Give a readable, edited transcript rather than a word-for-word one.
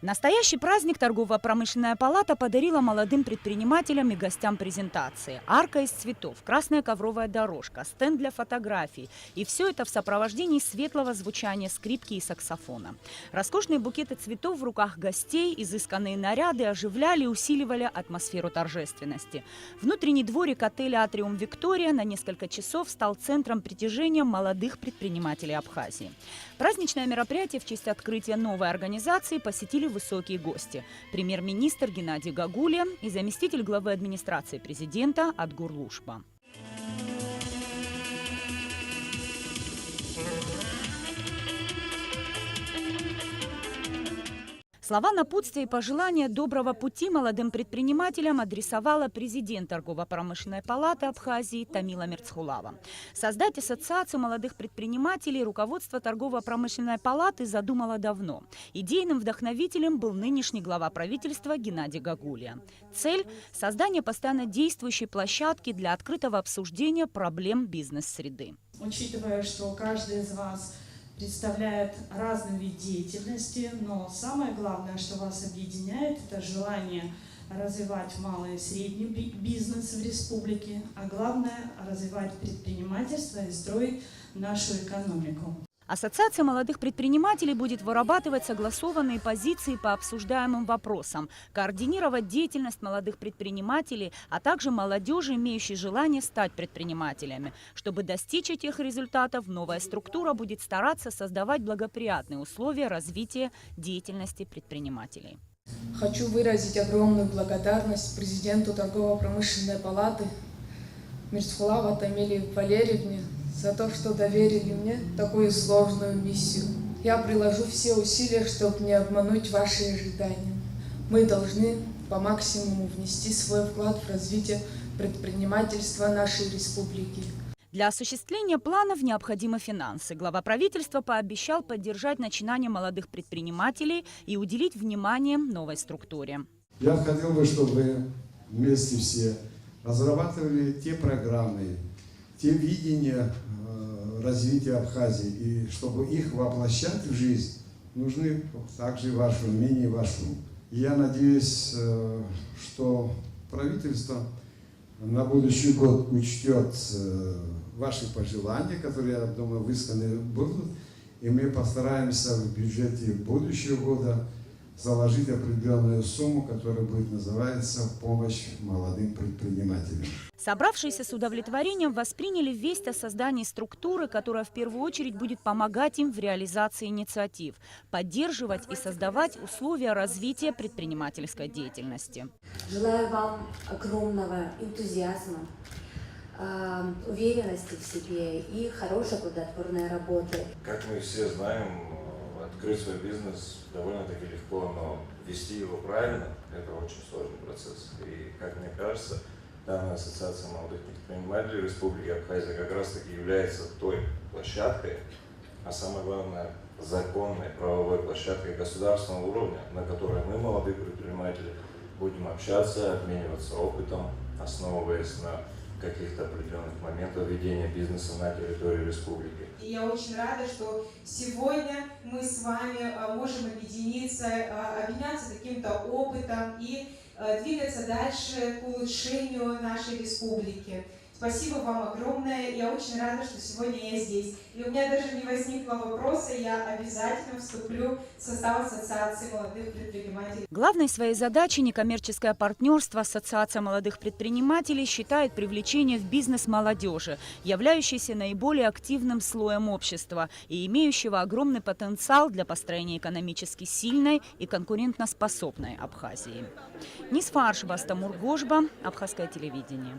Настоящий праздник торгово-промышленная палата подарила молодым предпринимателям и гостям презентации. Арка из цветов, красная ковровая дорожка, стенд для фотографий. И все это в сопровождении светлого звучания скрипки и саксофона. Роскошные букеты цветов в руках гостей, изысканные наряды оживляли и усиливали атмосферу торжественности. Внутренний дворик отеля «Атриум Виктория» на несколько часов стал центром притяжения молодых предпринимателей Абхазии. Праздничное мероприятие в честь открытия новой организации посетили высокие гости. Премьер-министр Геннадий Гагулия и заместитель главы администрации президента Адгур Лушба. Слова напутствия и пожелания доброго пути молодым предпринимателям адресовала президент торгово-промышленной палаты Абхазии Тамила Мерцхулава. Создать ассоциацию молодых предпринимателей руководство торгово-промышленной палаты задумало давно. Идейным вдохновителем был нынешний глава правительства Геннадий Гагулия. Цель – создание постоянно действующей площадки для открытого обсуждения проблем бизнес-среды. Учитывая, что каждый из вас представляет разный вид деятельности, но самое главное, что вас объединяет, это желание развивать малый и средний бизнес в республике, а главное – развивать предпринимательство и строить нашу экономику. Ассоциация молодых предпринимателей будет вырабатывать согласованные позиции по обсуждаемым вопросам, координировать деятельность молодых предпринимателей, а также молодежи, имеющей желание стать предпринимателями. Чтобы достичь этих результатов, новая структура будет стараться создавать благоприятные условия развития деятельности предпринимателей. Хочу выразить огромную благодарность президенту торгово-промышленной палаты Мерцхулава Тамиле Валерьевне за то, что доверили мне такую сложную миссию. Я приложу все усилия, чтобы не обмануть ваши ожидания. Мы должны по максимуму внести свой вклад в развитие предпринимательства нашей республики. Для осуществления планов необходимы финансы. Глава правительства пообещал поддержать начинания молодых предпринимателей и уделить внимание новой структуре. Я хотел бы, чтобы вместе все разрабатывали те программы, те видения развития Абхазии, и чтобы их воплощать в жизнь, нужны также ваше умение и ваш ум. Я надеюсь, что правительство на будущий год учтет ваши пожелания, которые, я думаю, высказаны будут, и мы постараемся в бюджете будущего года заложить определенную сумму, которая будет называться «Помощь молодым предпринимателям». Собравшиеся с удовлетворением восприняли весть о создании структуры, которая в первую очередь будет помогать им в реализации инициатив, поддерживать и создавать условия развития предпринимательской деятельности. Желаю вам огромного энтузиазма, уверенности в себе и хорошей плодотворной работы. Как мы все знаем, открыть свой бизнес довольно-таки легко, но вести его правильно – это очень сложный процесс. И, как мне кажется, данная ассоциация молодых предпринимателей Республики Абхазия как раз-таки является той площадкой, а самое главное, законной правовой площадкой государственного уровня, на которой мы, молодые предприниматели, будем общаться, обмениваться опытом, основываясь на каких-то определенных моментов ведения бизнеса на территории республики. И я очень рада, что сегодня мы с вами можем объединиться, обменяться каким-то опытом и двигаться дальше к улучшению нашей республики. Спасибо вам огромное. Я очень рада, что сегодня я здесь. И у меня даже не возникло вопроса, я обязательно вступлю в состав Ассоциации молодых предпринимателей. Главной своей задачей некоммерческое партнерство Ассоциация молодых предпринимателей считает привлечение в бизнес молодежи, являющейся наиболее активным слоем общества и имеющего огромный потенциал для построения экономически сильной и конкурентоспособной Абхазии. Нисфа Аршба, Астамур Гошба, Абхазское телевидение.